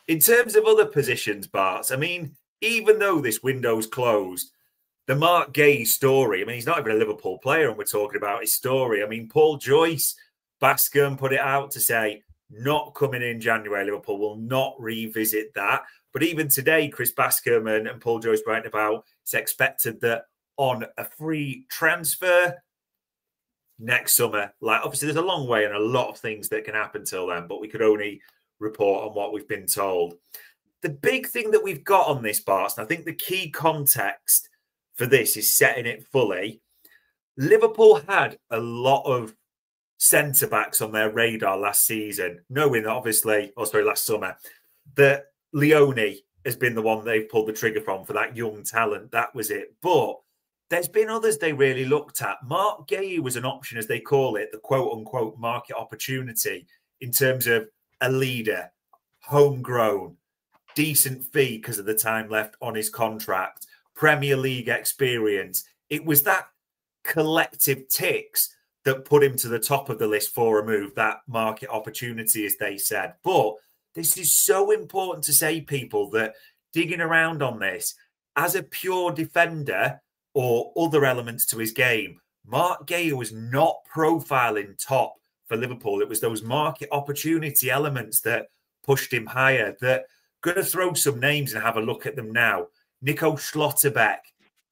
In terms of other positions, Bart, I mean, even though this window's closed, the Marc Guehi story, I mean, he's not even a Liverpool player, and we're talking about his story. I mean, Paul Joyce, Bascom put it out to say, not coming in January, Liverpool will not revisit that. But even today, Chris Bascom and Paul Joyce writing about, it's expected that on a free transfer next summer, like obviously there's a long way and a lot of things that can happen till then, but we could only report on what we've been told. The big thing that we've got on this, Bart, and I think the key context for this is setting it fully. Liverpool had a lot of centre-backs on their radar last season, knowing obviously, last summer, that Leone has been the one they've pulled the trigger from for that young talent. That was it. But there's been others they really looked at. Marc Guehi was an option, as they call it, the quote-unquote market opportunity in terms of a leader, homegrown, decent fee because of the time left on his contract, Premier League experience. It was that collective ticks that put him to the top of the list for a move, that market opportunity, as they said. But this is so important to say, people, that digging around on this, as a pure defender or other elements to his game, Marc Guehi was not profiling top for Liverpool. It was those market opportunity elements that pushed him higher. That going to throw some names and have a look at them now. Nico Schlotterbeck,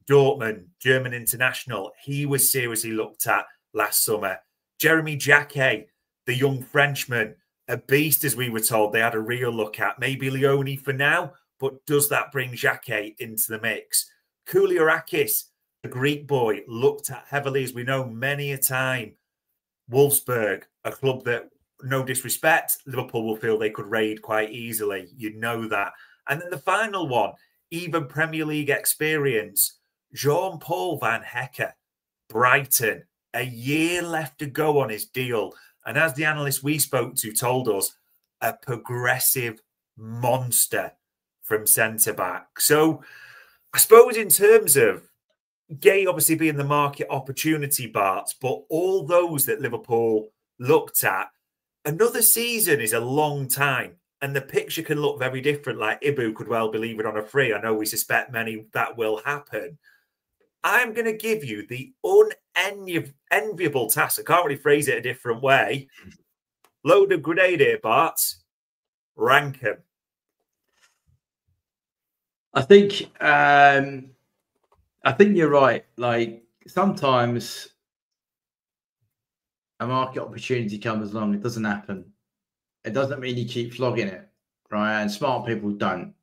Dortmund, German international. He was seriously looked at last summer. Jérémy Jac, the young Frenchman, a beast, as we were told. They had a real look at. Maybe Leone for now, but does that bring Jac into the mix? Koulierakis, the Greek boy, looked at heavily, as we know, many a time. Wolfsburg, a club that, no disrespect, Liverpool will feel they could raid quite easily. You know that. And then the final one, even Premier League experience, Paul van Hecke, Brighton, a year left to go on his deal. And as the analyst we spoke to told us, a progressive monster from centre-back. So I suppose in terms of Guehi obviously being the market opportunity, Bart, but all those that Liverpool looked at, another season is a long time. And the picture can look very different. Like Ibu could well be leaving on a free. I know we suspect many that will happen. I'm going to give you the unenviable task. I can't really phrase it a different way. Load of grenade here, Bart. Rank him. I think you're right. Like sometimes a market opportunity comes along, it doesn't happen. It doesn't mean you keep flogging it, right? And smart people don't.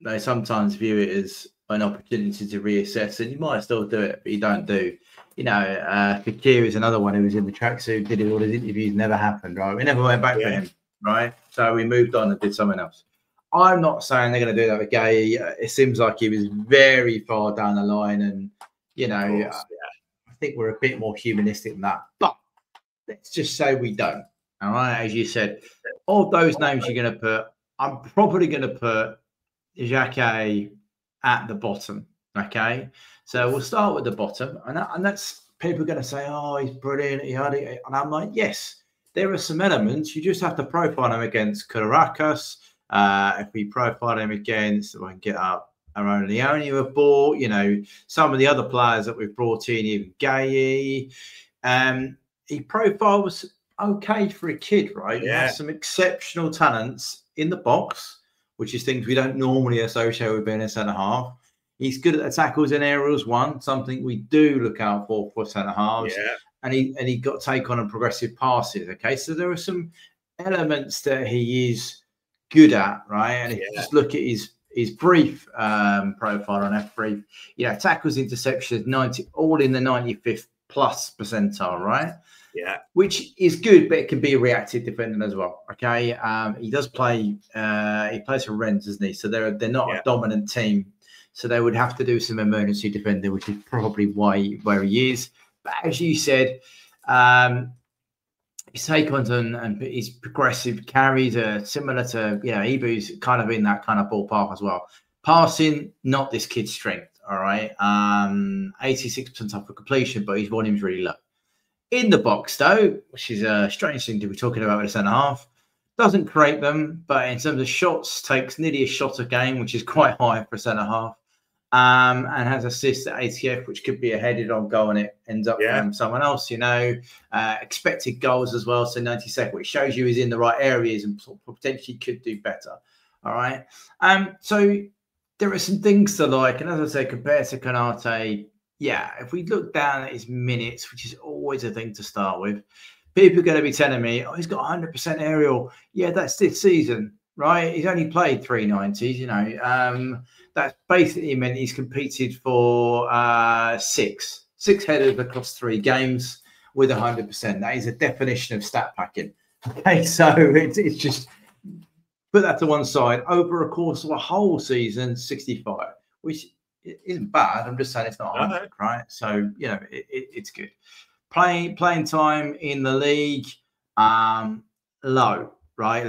They sometimes view it as an opportunity to reassess, and you might still do it, but you don't do. You know, Fekir is another one who was in the tracksuit, did all his interviews, never happened, right? We never went back for him, right? So we moved on and did something else. I'm not saying they're going to do that with Guehi. It seems like he was very far down the line, and you know, I think we're a bit more humanistic than that. But let's just say we don't. All right, as you said, all those names you're going to put, I'm probably going to put Jac at the bottom. Okay, so we'll start with the bottom, and that's people are going to say, "Oh, he's brilliant." And I'm like, yes, there are some elements. You just have to profile him against Koulierakis. If we profile him against, we can get up our own Leone we've bought. You know, some of the other players that we've brought in, even Guehi. His profile was okay for a kid, right? He has some exceptional talents in the box, which is things we don't normally associate with being a centre half. He's good at the tackles and aerials, something we do look out for centre halves. Yeah. And he got take on progressive passes. Okay, so there are some elements that he is good at, right? And if you just look at his brief profile on F-brief, tackles, interceptions, 90, all in the 95th plus percentile, right? Yeah, which is good, but it can be a reactive defender as well. Okay, he does play. He plays for Rennes, doesn't he? So they're not a dominant team. So they would have to do some emergency defending, which is probably where he is. But as you said, his take-ons and his progressive carries are similar to Ibu's kind of in that kind of ballpark as well. Passing, not this kid's strength. All right, 86% off for completion, but his volume's really low. In the box, though, which is a strange thing to be talking about with a centre half, Doesn't create them, but in terms of shots, takes nearly a shot a game, which is quite high for a centre half. And has assists at ATF, which could be a headed on goal, and it ends up someone else, you know. Expected goals as well, so 92nd, which shows you he's in the right areas and potentially could do better. All right. So there are some things to like, and as I said, compared to Konate, yeah, if we look down at his minutes, which is always a thing to start with, people are going to be telling me, oh, he's got 100% aerial. Yeah, that's this season, right? He's only played 390s, you know. That's basically meant he's competed for six headers across 3 games with 100%. That is a definition of stat packing. Okay, so it's just put that to one side. Over a course of a whole season, 65, which isn't bad. I'm just saying it's not 100, right? So, you know, it's good. Playing time in the league, low, right?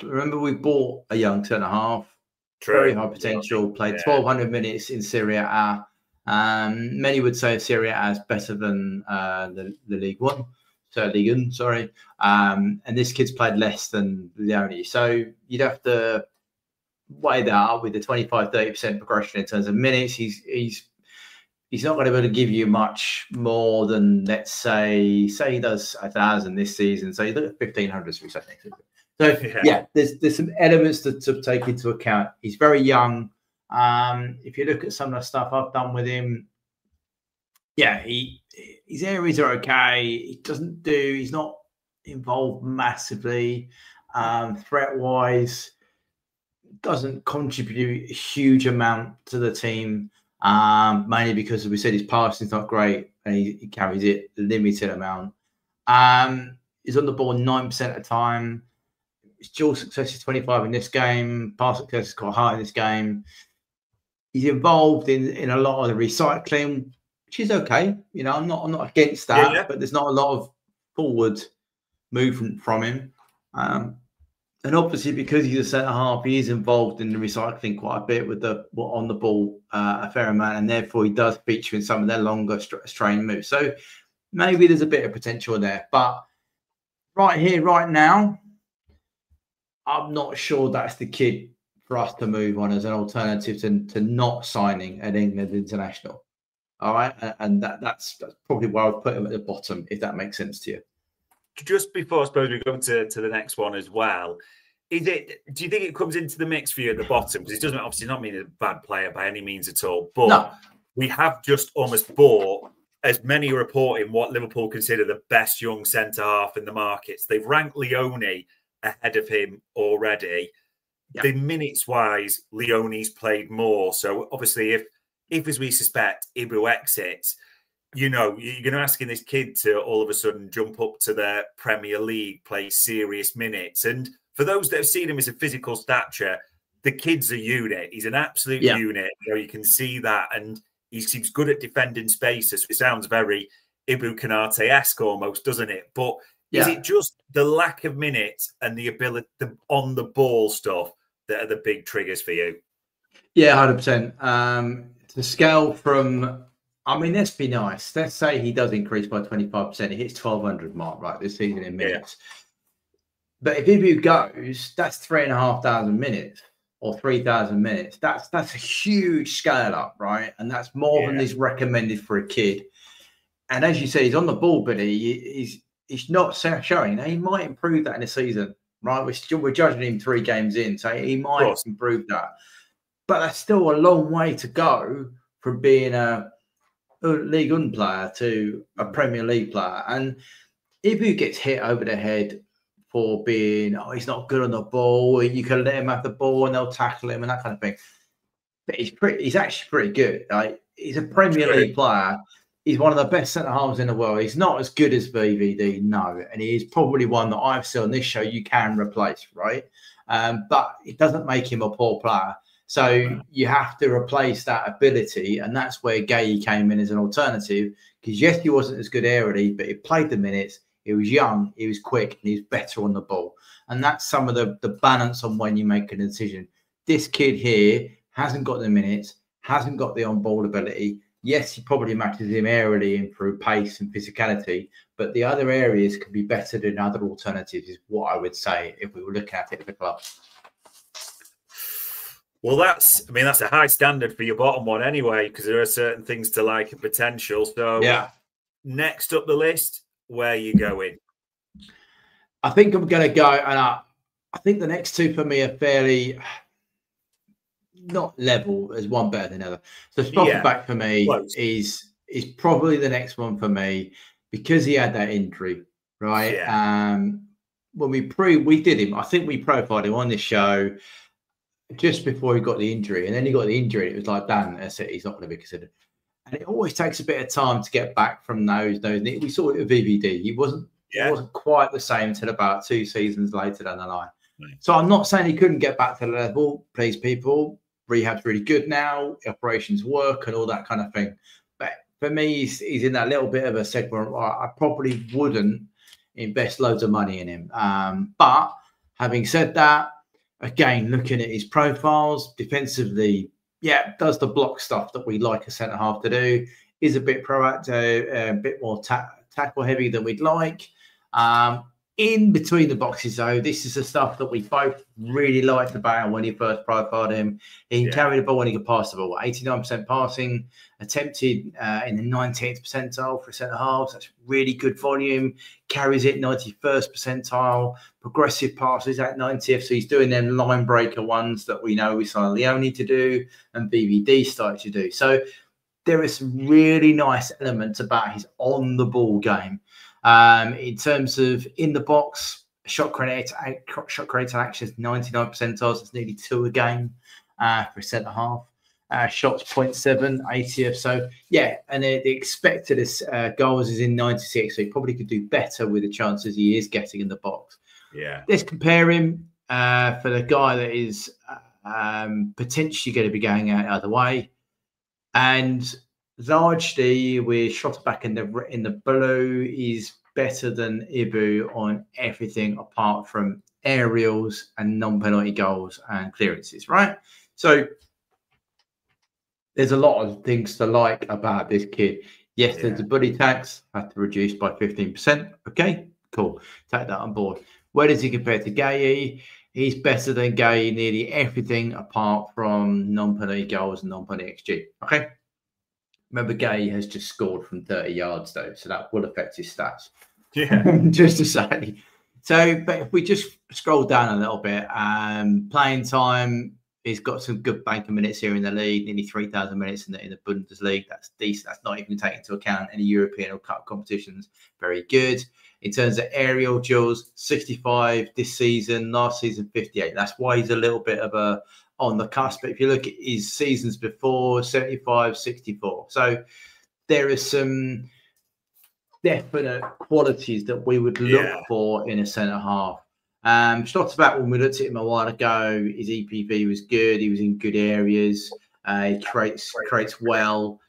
Remember we bought a young centre half. True. Very high potential, played 1,200 minutes in Serie A. Many would say Serie A is better than the League One. So League One, sorry. And this kid's played less than Leone. So you'd have to weigh that up with the 25-30% progression in terms of minutes. He's not going to be able to give you much more than, let's say he does 1,000 this season. So you look at 1,500 for second. So yeah, there's some elements to take into account. He's very young. If you look at some of the stuff I've done with him, yeah, his areas are okay. He's not involved massively. Threat wise, doesn't contribute a huge amount to the team. Mainly because, as we said, his passing is not great and he carries it a limited amount. He's on the ball 9% of the time. His dual success is 25 in this game. Pass success is quite high in this game. He's involved in a lot of the recycling, which is okay. You know, I'm not against that, but there's not a lot of forward movement from him. And obviously, because he's a centre half, he is involved in the recycling quite a bit with the on the ball a fair amount, and therefore he does feature in some of their longer strain moves. So maybe there's a bit of potential there, but right here, right now, I'm not sure that's the kid for us to move on as an alternative to not signing an England international. All right, and that's probably where I'd put him at the bottom, if that makes sense to you. Just before I suppose we go to the next one as well, do you think it comes into the mix for you at the bottom? Because it doesn't obviously not mean a bad player by any means at all, but we have just almost bought, as many are reporting, what Liverpool consider the best young centre half in the markets. They've ranked Leone ahead of him already. The minutes wise, Leone's played more. So obviously, if as we suspect, Ibu exits, you know, you're going to asking this kid to all of a sudden jump up to the Premier League, play serious minutes. And for those that have seen him as a physical stature, the kid's a unit. He's an absolute unit. You know, you can see that. And he seems good at defending spaces. It sounds very Ibu Konate-esque almost, doesn't it? But is it just the lack of minutes and the ability, the on the ball stuff that are the big triggers for you? Yeah, 100%. To scale from, I mean, let's be nice. Let's say he does increase by 25%. He hits 1,200 mark, right, this season in minutes. But if Ibu goes, that's 3,500 minutes or 3,000 minutes. That's a huge scale up, right? And that's more than is recommended for a kid. And as you say, he's on the ball, but he's not showing. Now, he might improve that in a season, right? We're judging him 3 games in, so he might improve that. But that's still a long way to go from being a League One player to a Premier League player. And Ibu gets hit over the head for being, he's not good on the ball. You can let him have the ball and they'll tackle him and that kind of thing. But he's actually pretty good. Like, he's a Premier League player. He's one of the best centre halves in the world. He's not as good as VVD, no. And he is probably one that I've seen on this show you can replace, right? But it doesn't make him a poor player. So you have to replace that ability. And that's where Guehi came in as an alternative. Because yes, he wasn't as good aerially, but he played the minutes. He was young, he was quick, and he was better on the ball. And that's some of the balance on when you make a decision. This kid here hasn't got the minutes, hasn't got the on-ball ability, Yes, he probably matches him aerially and through pace and physicality, but the other areas could be better than other alternatives, is what I would say if we were looking at it at the club. Well, that's a high standard for your bottom one anyway, because there are certain things to like and potential. So, yeah. Next up the list, where are you going? I think I'm going to go, and I think the next two for me are fairly not level, as one better than the other. So Schlotterbeck for me is probably the next one for me, because he had that injury, right? Yeah. When we did him, I think we profiled him on this show just before he got the injury, and then he got the injury. It was like, damn, that's it. He's not going to be considered. And it always takes a bit of time to get back from those. We saw it with VVD. He wasn't quite the same until about 2 seasons later down the line. Right. So I'm not saying he couldn't get back to the level. Please, people, rehab's really good now. Operations work and all that kind of thing. But for me, he's in that little bit of a segment where I probably wouldn't invest loads of money in him. But having said that, again, looking at his profiles defensively, does the block stuff that we like a centre-half to do, is a bit proactive, a bit more tackle heavy than we'd like. In between the boxes, though, this is the stuff that we both really liked about him when he first profiled him. He can carry the ball and he can pass the ball. 89% passing, attempted in the 98th percentile for centre-halves. That's really good volume. Carries it 91st percentile. Progressive passes at 90th. So he's doing them line breaker ones that we know we saw Leone to do and BVD started to do. So there are some really nice elements about his on-the-ball game. In terms of in the box, shot creator actions 99 percentiles. It's nearly 2 a game for a centre half. Shots 0.7 80th. So and the expected goals is in 96. So he probably could do better with the chances he is getting in the box. Yeah. Let's compare him for the guy that is potentially going to be going out the other way, and largely with Schlotterbeck in the blue, is better than Ibu on everything apart from aerials and non-penalty goals and clearances, right? So there's a lot of things to like about this kid. Yes, there's a bully tax, had to reduce by 15%. Okay, cool. Take that on board. Where does he compare to Guehi? He's better than Guehi in nearly everything apart from non-penalty goals and non-penalty XG. Okay. Remember, Guehi has just scored from 30 yards, though, so that will affect his stats. Yeah. Just to say. So, but if we just scroll down a little bit, playing time, he's got some good bank of minutes here in the league, nearly 3,000 minutes in the Bundesliga. That's decent. That's not even taking into account any European or Cup competitions. Very good. In terms of aerial duels, 65 this season, last season 58. That's why he's a little bit of a on the cusp. But if you look at his seasons before, 75, 64. So there is some definite qualities that we would look for in a centre-half. Schlotterbeck, when we looked at him a while ago, his EPV was good. He was in good areas. He creates well.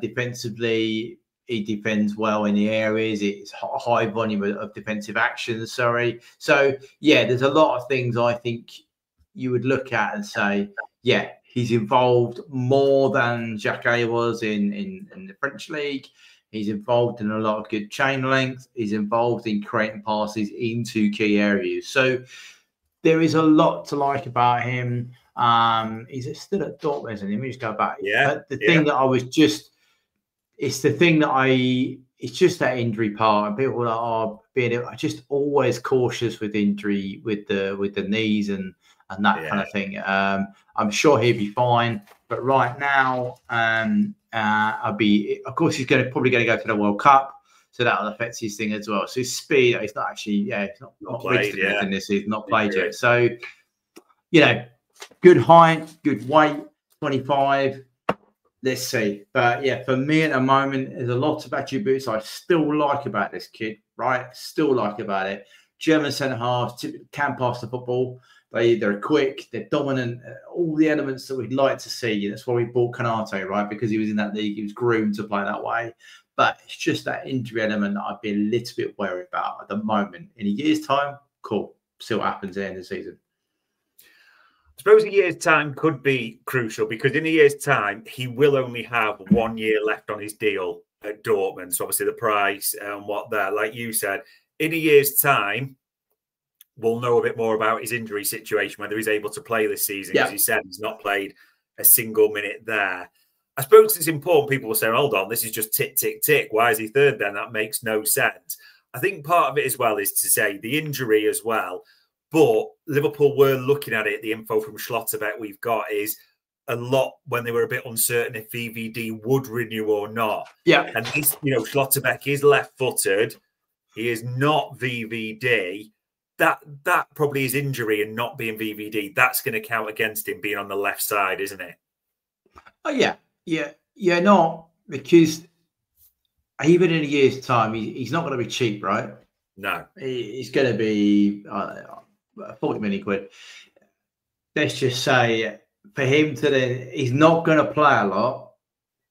Defensively, he defends well in the areas. It's a high volume of defensive actions. So, there's a lot of things I think you would look at and say, he's involved more than Jac was in the French league. He's involved in a lot of good chain length. He's involved in creating passes into key areas. So there is a lot to like about him. He's still at Dortmund, isn't he? Let me just go back. But the thing that I was just, it's the thing that it's just that injury part. And people are being just always cautious with injury, with the knees and that kind of thing. I'm sure he'll be fine. But right now, of course, he's probably going to go to the World Cup, so that'll affect his thing as well. So his speed, he's not actually, he's not played in this. He's not played yet. So, good height, good weight, 25. Let's see. But for me at the moment, there's a lot of attributes I still like about this kid, right? Still like about it. German centre halves can pass the football. They're quick, they're dominant, all the elements that we'd like to see. That's why we bought Konate, right? Because he was in that league, he was groomed to play that way. But it's just that injury element that I'd be a little bit worried about at the moment. In a year's time, cool. See what happens at the end of the season. suppose a year's time could be crucial because in a year's time, he will only have 1 year left on his deal at Dortmund. So obviously the price and what there, like you said, in a year's time, we'll know a bit more about his injury situation, whether he's able to play this season. As he said, he's not played a single minute there. I suppose it's important. People will say, hold on, this is just tick, tick, tick. Why is he third then? That makes no sense. I think part of it as well is to say the injury as well. But Liverpool were looking at it. The info from Schlotterbeck we've got is a lot when they were a bit uncertain if VVD would renew or not. Yeah. And this, Schlotterbeck is left-footed. He is not VVD. That probably is injury and not being VVD. That's going to count against him being on the left side, isn't it? Oh, yeah. No, because even in a year's time, he's not going to be cheap, right? No. He's going to be 40 million quid. Let's just say for him to then, he's not going to play a lot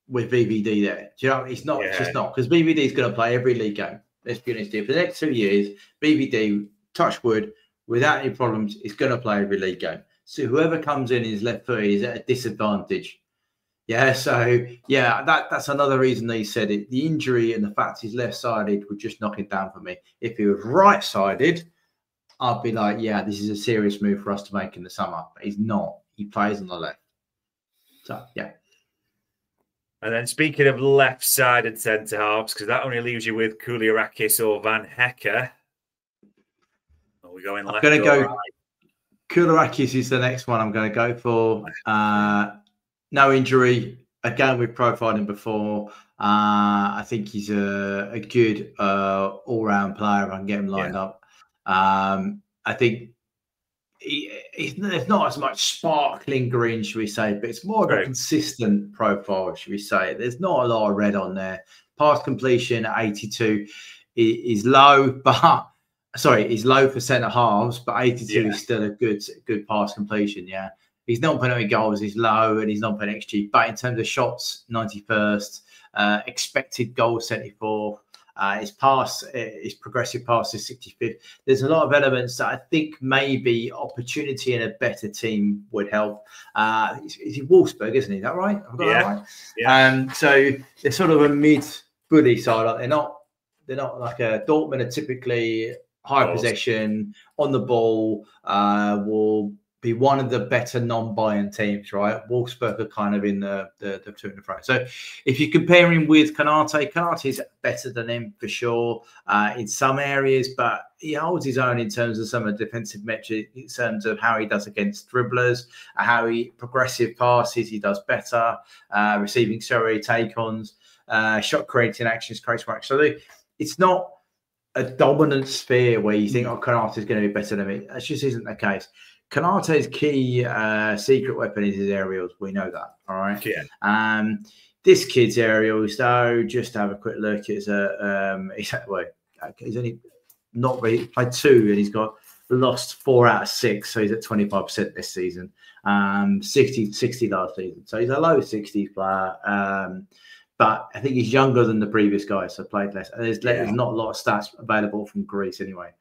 with VVD there. Do you know? It's not. It's just not, because VVD is going to play every league game. Let's be honest here. For the next 2 years, VVD, touch wood, without any problems, is going to play every league game. So whoever comes in his left footed is at a disadvantage. Yeah, so yeah, that's another reason they said it. The injury and the fact he's left-sided would just knock it down for me. If he was right-sided, I'd be like, yeah, this is a serious move for us to make in the summer. But he's not. He plays on the left. So, yeah. And then speaking of left-sided centre-halves, because that only leaves you with Koulierakis or Van Hecke. Are we going left? I'm going to go. Right? Koulierakis is the next one I'm going to go for. No injury. Again, we've profiled him before. I think he's a good all-round player. If I can get him lined up. I think there's not as much sparkling green, should we say, but it's more of a consistent profile, should we say. There's not a lot of red on there. Pass completion at 82 is low, but is low for centre halves, but 82 is still a good pass completion. Yeah, his non-penalty goals is low and his non-penalty XG, but in terms of shots, 91st, expected goals 74th. His progressive pass is 65th. There's a lot of elements that I think maybe opportunity in a better team would help. He's in Wolfsburg, isn't he? Is that right? I've got that right. Yeah. So they're sort of a mid-bully side. They're not like a Dortmund are typically high possession, on the ball, will be one of the better non-Bayern teams, right? Wolfsburg are kind of in the two in the front. So if you compare him with Konate is better than him for sure in some areas, but he holds his own in terms of some of the defensive metrics, in terms of how he does against dribblers, how he progressive passes, he does better, receiving take-ons, shot creating actions, creates more action. So it's not a dominant sphere where you think, Konate is going to be better than me. That just isn't the case. Konate's key secret weapon is his aerials. We know that, all right? Yeah. This kid's aerials, though, just to have a quick look, he's only not really played 2 and he's got lost 4 out of 6, so he's at 25% this season. 60 last season. So he's a low 60s player. But I think he's younger than the previous guy, so played less. And there's not a lot of stats available from Greece anyway.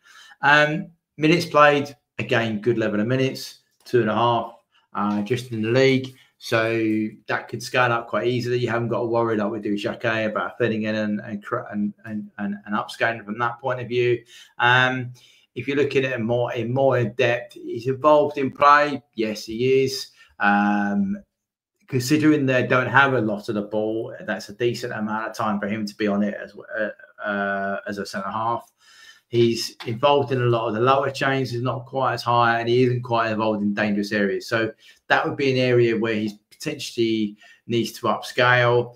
Minutes played, again, good level of minutes, 2.5, just in the league. So that could scale up quite easily. You haven't got to worry like we do Jac about fitting in and upscaling from that point of view. If you're looking at it more in depth, he's involved in play. Yes, he is. Considering they don't have a lot of the ball, that's a decent amount of time for him to be on it as a centre half. He's involved in a lot of the lower chains. He's not quite as high, and he isn't quite involved in dangerous areas. So that would be an area where he potentially needs to upscale.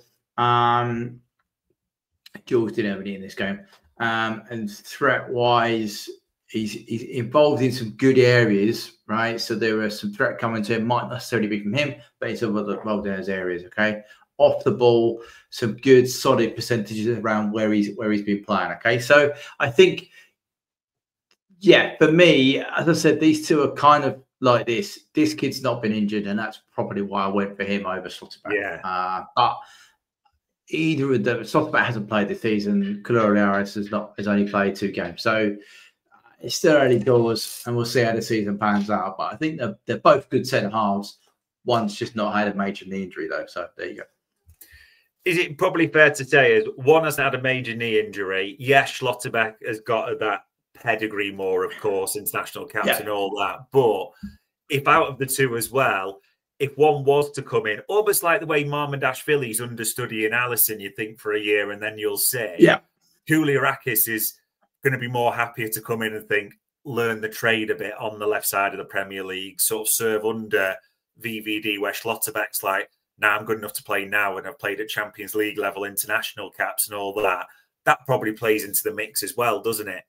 Jules didn't have any in this game. And threat-wise, he's involved in some good areas, right? So there are some threat coming to him, might not necessarily be from him, but he's involved in those areas, okay? Off the ball, some good solid percentages around where he's been playing, okay? So I think, yeah, for me, as I said, these two are kind of like this. This kid's not been injured, and that's probably why I went for him over Schlotterbeck. Yeah. But either of them, Schlotterbeck hasn't played this season. Koulierakis has only played 2 games. So it's still early doors, and we'll see how the season pans out. But I think they're both good centre halves. One's just not had a major knee injury though, so there you go. Is it probably fair to say is one has had a major knee injury? Yes, Schlotterbeck has got that pedigree more, of course, international caps and all that. But if out of the two as well, if one was to come in, almost like the way Marmondashvili's understudying Alisson, you think for a year and then you'll say, Koulierakis is going to be more happier to come in and think, learn the trade a bit on the left side of the Premier League, sort of serve under VVD, where Schlotterbeck's like, now I'm good enough to play now, and I've played at Champions League level, international caps and all that. That probably plays into the mix as well, doesn't it?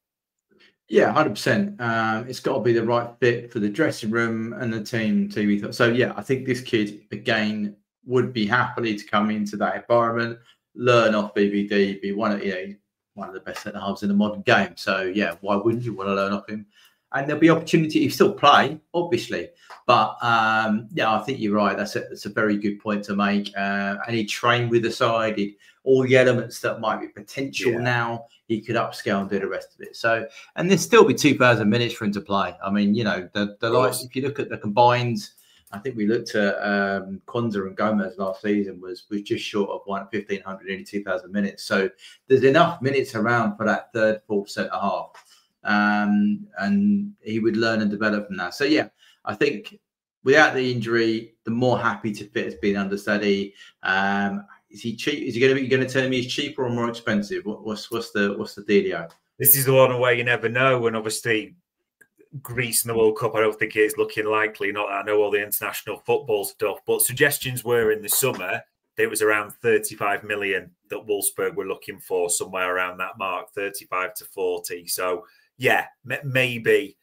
Yeah, 100%. It's got to be the right fit for the dressing room and the team. So, yeah, I think this kid, again, would be happily to come into that environment, learn off BBD, be one of the best centre halves in the modern game. So, yeah, why wouldn't you want to learn off him? And there'll be opportunity to still play, obviously. But, yeah, I think you're right. That's a very good point to make. And he trained with the side. All the elements that might be potential now, he could upscale and do the rest of it. So, and there'll still be 2,000 minutes for him to play. I mean, if you look at the combined, I think we looked at Kwanzaa and Gomez last season was just short of 1,500, nearly 2,000 minutes. So there's enough minutes around for that third, fourth centre half. And he would learn and develop from that. So yeah, I think without the injury, the more happy to fit has been understudy. Is he cheap? Is he going to tell me he's cheaper or more expensive? What's the dealio? This is the one where you never know. And obviously, Greece in the World Cup, I don't think it's looking likely. Not that I know all the international football stuff, but suggestions were in the summer that it was around 35 million that Wolfsburg were looking for, somewhere around that mark, 35 to 40. So yeah, maybe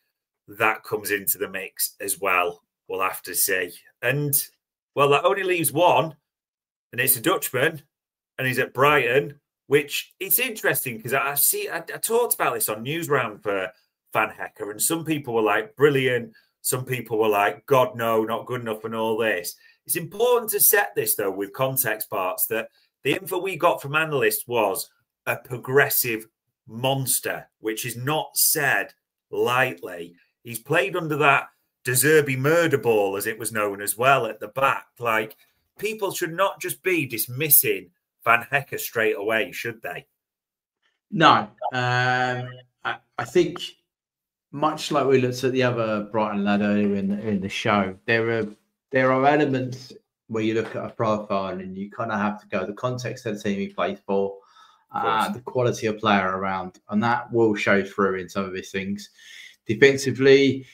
that comes into the mix as well. We'll have to see. And well, that only leaves one. And it's a Dutchman, and he's at Brighton, which it's interesting because I talked about this on Newsround for Van Hecke, and some people were like, brilliant. Some people were like, God, no, not good enough and all this. It's important to set this, though, with context parts, that the info we got from analysts was a progressive monster, which is not said lightly. He's played under that De Zerbi murder ball, as it was known as well, at the back. Like, people should not just be dismissing Van Hecke straight away, should they? No. I think much like we looked at the other Brighton lad earlier in the show, there are elements where you look at a profile and you kind of have to go the context of the team he plays for, the quality of player around, and that will show through in some of his things. Defensively,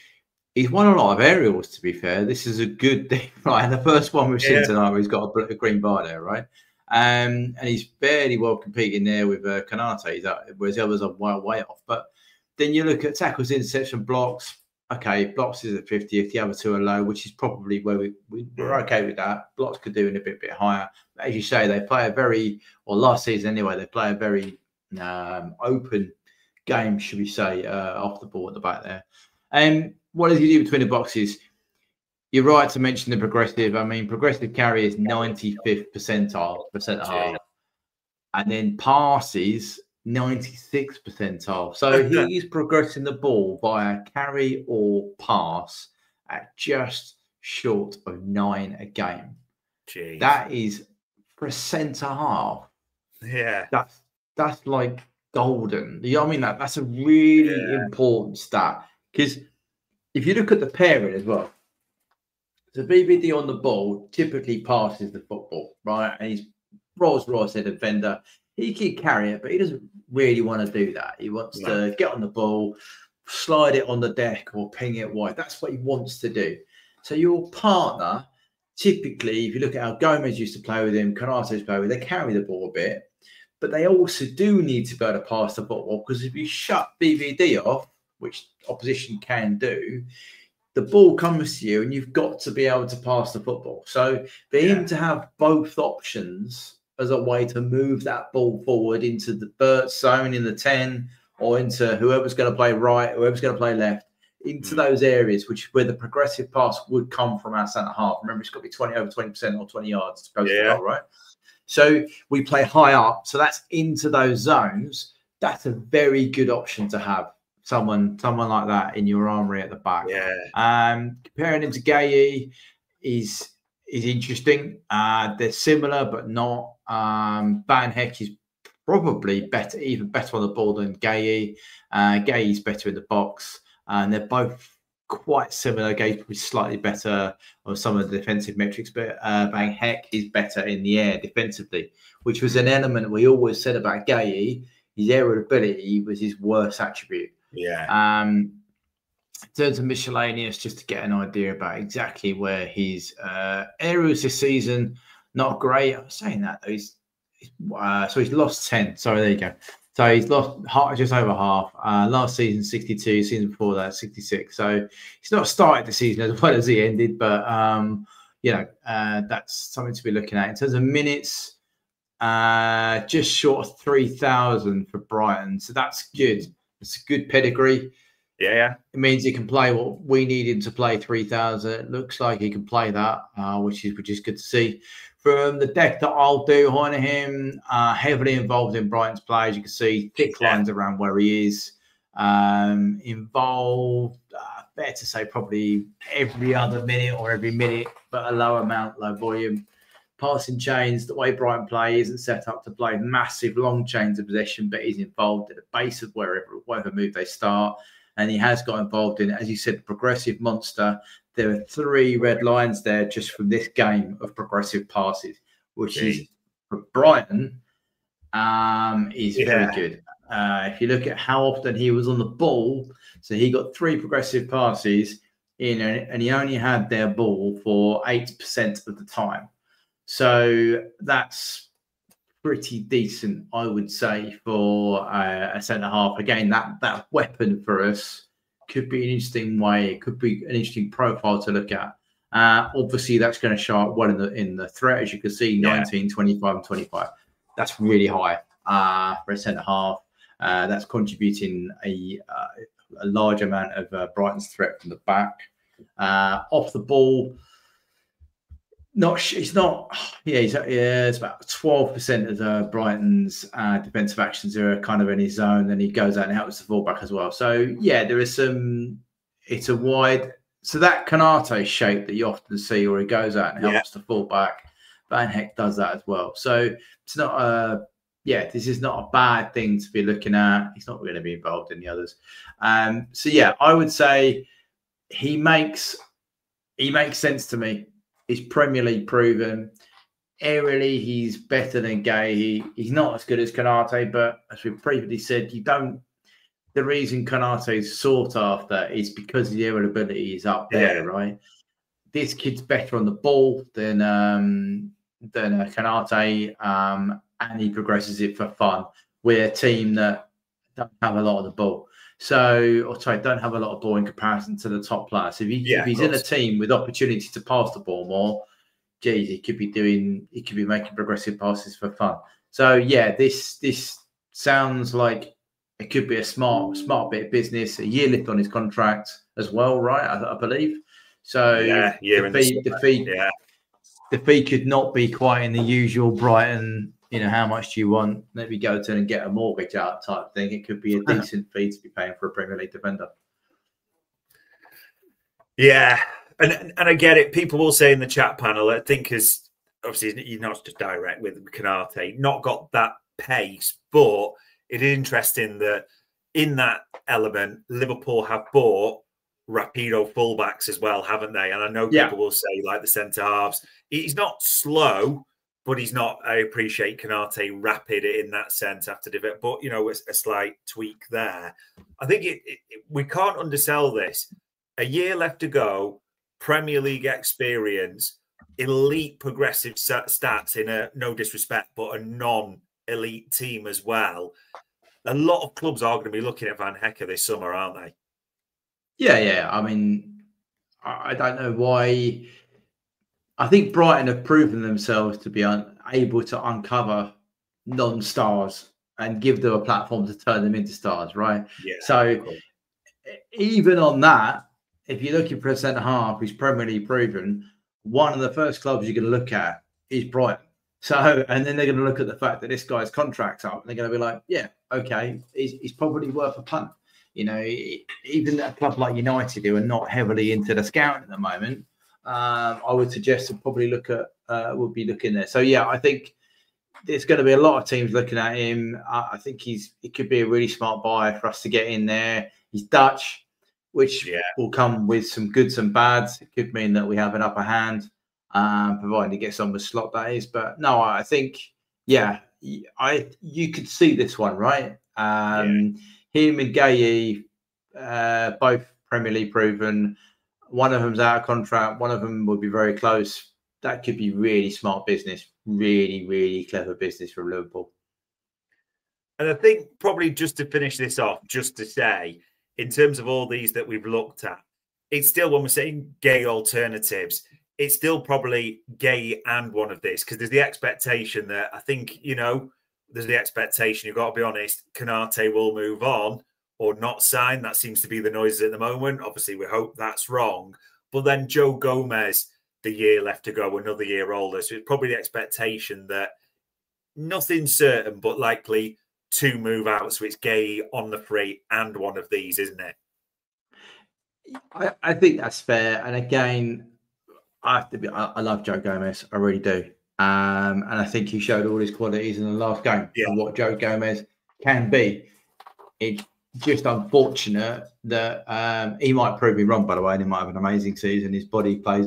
he's won a lot of aerials, to be fair. This is a good thing, right? And the first one we've seen tonight, where he's got a green bar there, right? And he's fairly well competing there with Konate, whereas the others are way off. But then you look at tackles, interception, blocks. Okay, blocks is at 50 if the other two are low, which is probably where we're okay with that. Blocks could do in a bit higher. But as you say, they play a very, or last season anyway, they play a very open game, should we say, off the ball at the back there. And what does he do between the boxes? You're right to mention the progressive. I mean, progressive carry is 95th percentile for centre half, and then passes 96th percentile. So he is progressing the ball via carry or pass at just short of 9 a game. Jeez. That is for a centre half. Yeah, that's like golden. You know what I mean? That's a really important stat, because if you look at the pairing as well, the BBD on the ball typically passes the football, right? And he's Rolls-Royce head defender. He can carry it, but he doesn't really want to do that. He wants to get on the ball, slide it on the deck, or ping it wide. That's what he wants to do. So your partner, typically, if you look at how Gomez used to play with him, Konate used to play with him, they carry the ball a bit, but they also do need to be able to pass the football, because if you shut BBD off, which opposition can do, the ball comes to you and you've got to be able to pass the football. So for him to have both options as a way to move that ball forward into the Burt zone in the 10, or into whoever's going to play right, whoever's going to play left, into those areas, which is where the progressive pass would come from our centre half. Remember, it's got to be over 20% or 20 yards to go to the goal, right? So we play high up. So that's into those zones. That's a very good option to have someone like that in your armory at the back. Yeah. Comparing him to Guehi is interesting. They're similar, but not. Van Hecke is probably better, even better on the ball than Guehi. Guehi's better in the box, and they're both quite similar. Guehi's probably slightly better on some of the defensive metrics, but Van Hecke is better in the air defensively, which was an element we always said about Guehi. His aerial ability was his worst attribute. Yeah. In terms of miscellaneous, just to get an idea about exactly where his aerials this season, not great. I'm saying that though. So he's lost 10. Sorry, there you go. So he's lost just over half. Last season, 62. Season before that, 66. So he's not started the season as well as he ended, but that's something to be looking at. In terms of minutes, just short of 3,000 for Brighton. So that's good. It's a good pedigree. Yeah. It means he can play what we need him to play, 3,000. It looks like he can play that, which is good to see. From the deck that I'll do on him, heavily involved in Brighton's play, as you can see, thick lines around where he is. Involved, fair to say, probably every other minute or every minute, but a low amount, low volume. Passing chains, the way Brighton play isn't set up to play massive long chains of possession, but he's involved at the base of whatever move they start. And he has got involved in, as you said, progressive monster. There are 3 red lines there just from this game of progressive passes, which is for Brighton is very good. If you look at how often he was on the ball, so he got 3 progressive passes in, and he only had their ball for 8% of the time. So that's pretty decent, I would say, for a centre half. Again, that weapon for us could be an interesting way. It could be an interesting profile to look at. Obviously, that's going to show up well in the threat, as you can see, 19, 25, and 25. That's really high for a centre half. That's contributing a large amount of Brighton's threat from the back. Off the ball, it's about 12% of Brighton's defensive actions are kind of in his zone, and he goes out and helps the fullback as well. So there is it's a wide, so that Konate shape that you often see where he goes out and helps the fullback. Van Hecke does that as well. So it's not this is not a bad thing to be looking at. He's not going to be involved in the others. I would say he makes sense to me. He's Premier League proven. Aerially, he's better than Guehi. He's not as good as Konate, but as we previously said, the reason Konate is sought after is because the aerial ability is up there, right? This kid's better on the ball than Konate, and he progresses it for fun. We're a team that don't have a lot of the ball. Don't have a lot of ball in comparison to the top players. If he's in a team with opportunity to pass the ball more, he could be making progressive passes for fun. So this sounds like it could be a smart bit of business. A year left on his contract as well, right? I believe. So the fee could not be quite in the usual Brighton. How much do you want? Let me go to and get a mortgage out type thing. It could be a decent fee to be paying for a Premier League defender. Yeah, and I get it. People will say in the chat panel, I think, is obviously he's not just direct with Konate, not got that pace, but it is interesting that in that element, Liverpool have bought rapido fullbacks as well, haven't they? And I know people will say, like, the centre halves, he's not slow, but he's not, I appreciate Konate, rapid in that sense after develop. But, a slight tweak there. I think we can't undersell this. A year left to go, Premier League experience, elite progressive stats in a, no disrespect, but a non-elite team as well. A lot of clubs are going to be looking at Van Hecke this summer, aren't they? Yeah. I mean, I don't know why. I think Brighton have proven themselves to be able to uncover non-stars and give them a platform to turn them into stars, right? Yeah. So even on that, if you're looking for a centre half who's Premier League proven, one of the first clubs you're going to look at is Brighton. So, and then they're going to look at the fact that this guy's contract's up, and they're going to be like, yeah, okay, he's probably worth a punt. You know, even a club like United, who are not heavily into the scouting at the moment, I would suggest to probably look at would be looking there. So yeah, I think there's going to be a lot of teams looking at him. I think it could be a really smart buy for us to get in there. He's Dutch, which will come with some goods and bads. It could mean that we have an upper hand, providing he gets on with Slot, that is. But no, I think, you could see this one, right? Him and Guehi, both Premier League proven. One of them's out of contract. One of them will be very close. That could be really smart business, really, really clever business from Liverpool. And I think probably just to finish this off, just to say, in terms of all these that we've looked at, it's still, when we're saying Guehi alternatives, it's still probably Guehi and one of this, because there's the expectation that, I think, you know, there's the expectation, you've got to be honest, Konate will move on or not sign. That seems to be the noises at the moment. Obviously, we hope that's wrong. But then Joe Gomez, the year left to go, another year older. So it's probably the expectation that nothing's certain, but likely to move out. So it's Guehi on the free and one of these, isn't it? I think that's fair. And again, I love Joe Gomez. I really do. And I think he showed all his qualities in the last game and what Joe Gomez can be. It's just unfortunate that he might prove me wrong, by the way, and he might have an amazing season. His body plays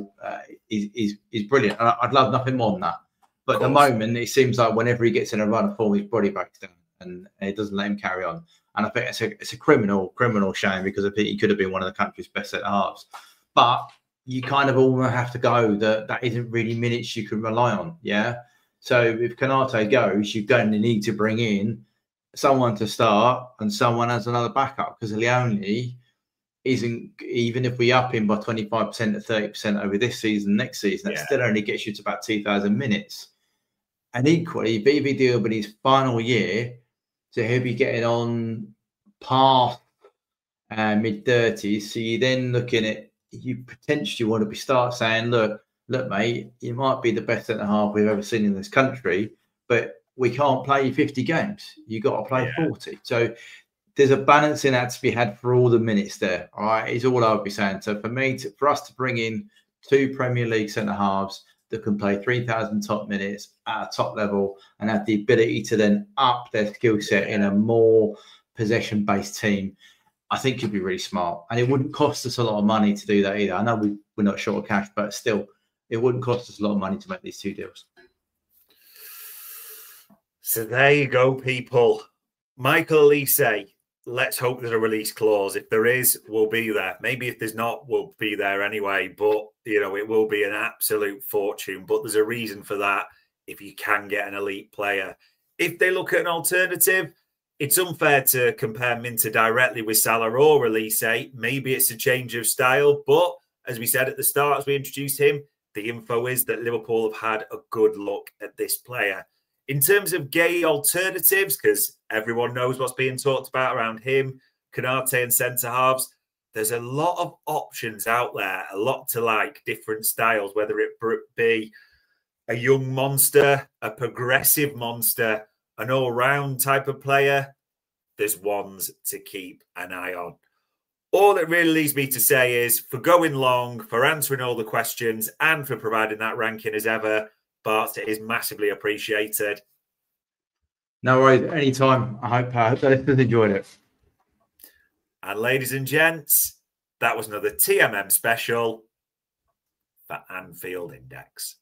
is brilliant. And I'd love nothing more than that. But at the moment, it seems like whenever he gets in a run of form, his body breaks down and it doesn't let him carry on. And I think it's a criminal shame, because I think he could have been one of the country's best centre halves. But you kind of almost have to go that isn't really minutes you can rely on. Yeah. So if Konate goes, you're going to need to bring in someone to start and someone as another backup, because Leone isn't, even if we up him by 25% to 30% over this season, next season, that still only gets you to about 2,000 minutes. And equally, BB deal with his final year, so he'll be getting on past mid-30s. So you're then looking at, you potentially want to start saying, look, mate, you might be the best centre half we've ever seen in this country, but we can't play 50 games. You've got to play 40. So there's a balance in that to be had for all the minutes there. All right, is all I would be saying. So for me, for us to bring in 2 Premier League centre halves that can play 3,000 top minutes at a top level and have the ability to then up their skill set in a more possession-based team, I think could be really smart. And it wouldn't cost us a lot of money to do that either. I know we're not short of cash, but still, it wouldn't cost us a lot of money to make these 2 deals. So there you go, people. Michael Elise, let's hope there's a release clause. If there is, we'll be there. Maybe if there's not, we'll be there anyway. But, you know, it will be an absolute fortune. But there's a reason for that if you can get an elite player. If they look at an alternative, it's unfair to compare Minter directly with Salah or Elise. Maybe it's a change of style. But as we said at the start, as we introduced him, the info is that Liverpool have had a good look at this player. In terms of Guehi alternatives, because everyone knows what's being talked about around him, Konate and centre-halves, there's a lot of options out there, a lot to like, different styles, whether it be a young monster, a progressive monster, an all-round type of player. There's ones to keep an eye on. All it really leaves me to say is, for going long, for answering all the questions, and for providing that ranking as ever, Barter is massively appreciated. No worries, anytime. I hope the listeners enjoyed it. And ladies and gents, that was another TMM special for Anfield Index.